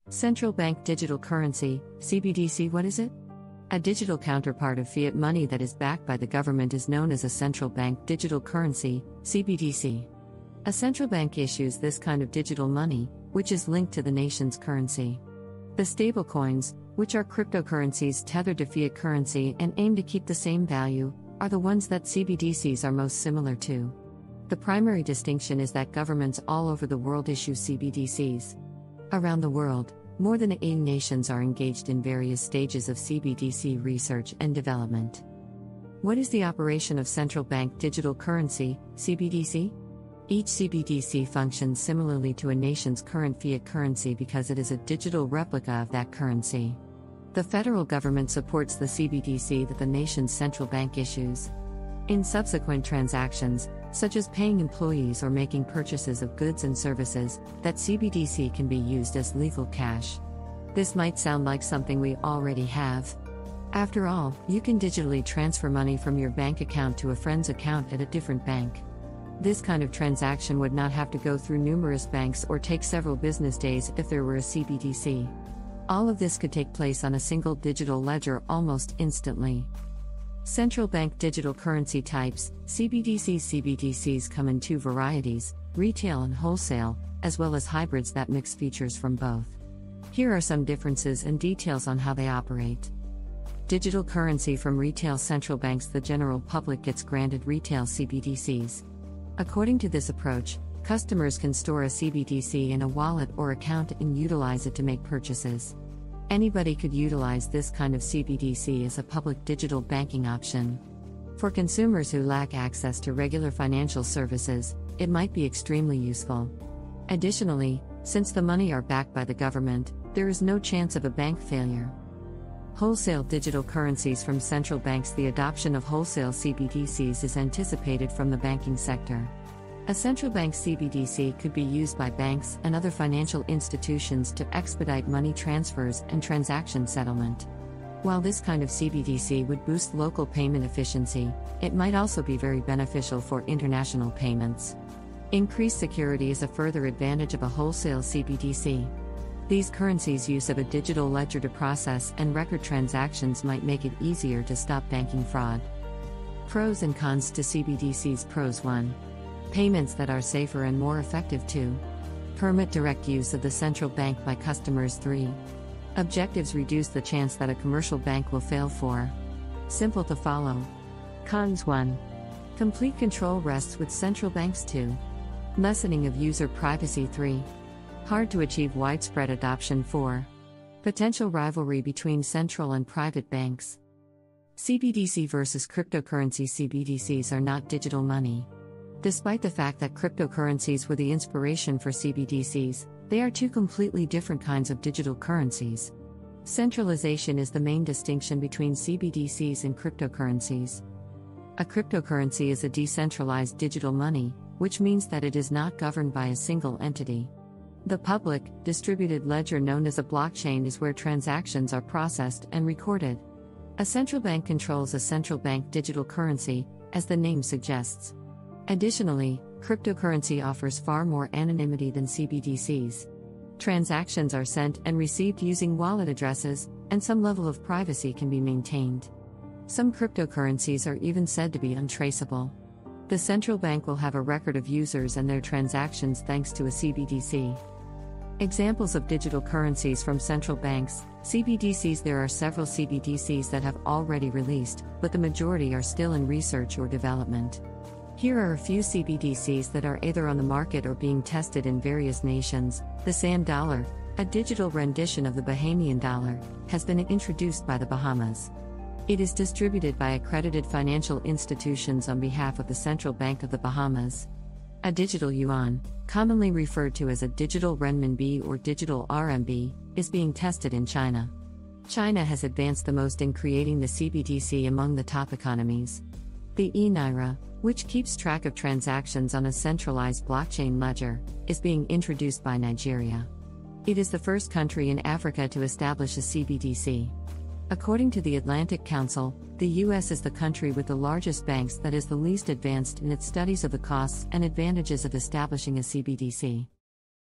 Central bank digital currency, CBDC. What is it? A digital counterpart of fiat money that is backed by the government is known as a central bank digital currency, CBDC. A central bank issues this kind of digital money, which is linked to the nation's currency. The stablecoins, which are cryptocurrencies tethered to fiat currency and aim to keep the same value, are the ones that CBDCs are most similar to. The primary distinction is that governments all over the world issue CBDCs. Around the world, more than 80 nations are engaged in various stages of CBDC research and development. What is the operation of central bank digital currency, CBDC? Each CBDC functions similarly to a nation's current fiat currency because it is a digital replica of that currency. The federal government supports the CBDC that the nation's central bank issues. In subsequent transactions, such as paying employees or making purchases of goods and services, that CBDC can be used as legal cash. This might sound like something we already have. After all, you can digitally transfer money from your bank account to a friend's account at a different bank. This kind of transaction would not have to go through numerous banks or take several business days if there were a CBDC. All of this could take place on a single digital ledger almost instantly. Central bank digital currency types, CBDCs. CBDCs come in two varieties, retail and wholesale, as well as hybrids that mix features from both. Here are some differences and details on how they operate. Digital currency from retail central banks. The general public gets granted retail CBDCs. According to this approach, customers can store a CBDC in a wallet or account and utilize it to make purchases. Anybody could utilize this kind of CBDC as a public digital banking option. For consumers who lack access to regular financial services, it might be extremely useful. Additionally, since the money are backed by the government, there is no chance of a bank failure. Wholesale digital currencies from central banks. The adoption of wholesale CBDCs is anticipated from the banking sector. A central bank CBDC could be used by banks and other financial institutions to expedite money transfers and transaction settlement. While this kind of CBDC would boost local payment efficiency, it might also be very beneficial for international payments. Increased security is a further advantage of a wholesale CBDC. These currencies' use of a digital ledger to process and record transactions might make it easier to stop banking fraud. Pros and cons to CBDCs. Pros. 1. Payments that are safer and more effective. 2. Permit direct use of the central bank by customers. 3. Objectives reduce the chance that a commercial bank will fail. 4. Simple to follow. Cons. 1. Complete control rests with central banks. 2. Lessening of user privacy. 3. Hard to achieve widespread adoption. 4. Potential rivalry between central and private banks. CBDC versus cryptocurrency. CBDCs are not digital money. Despite the fact that cryptocurrencies were the inspiration for CBDCs, they are two completely different kinds of digital currencies. Centralization is the main distinction between CBDCs and cryptocurrencies. A cryptocurrency is a decentralized digital money, which means that it is not governed by a single entity. The public, distributed ledger known as a blockchain is where transactions are processed and recorded. A central bank controls a central bank digital currency, as the name suggests. Additionally, cryptocurrency offers far more anonymity than CBDCs. Transactions are sent and received using wallet addresses, and some level of privacy can be maintained. Some cryptocurrencies are even said to be untraceable. The central bank will have a record of users and their transactions thanks to a CBDC. Examples of digital currencies from central banks, CBDCs. There are several CBDCs that have already released, but the majority are still in research or development. Here are a few CBDCs that are either on the market or being tested in various nations. The Sand Dollar, a digital rendition of the Bahamian dollar, has been introduced by the Bahamas. It is distributed by accredited financial institutions on behalf of the Central Bank of the Bahamas. A digital yuan, commonly referred to as a digital renminbi or digital RMB, is being tested in China. China has advanced the most in creating the CBDC among the top economies. The e-naira, which keeps track of transactions on a centralized blockchain ledger, is being introduced by Nigeria. It is the first country in Africa to establish a CBDC. According to the Atlantic Council, the U.S. is the country with the largest banks that is the least advanced in its studies of the costs and advantages of establishing a CBDC.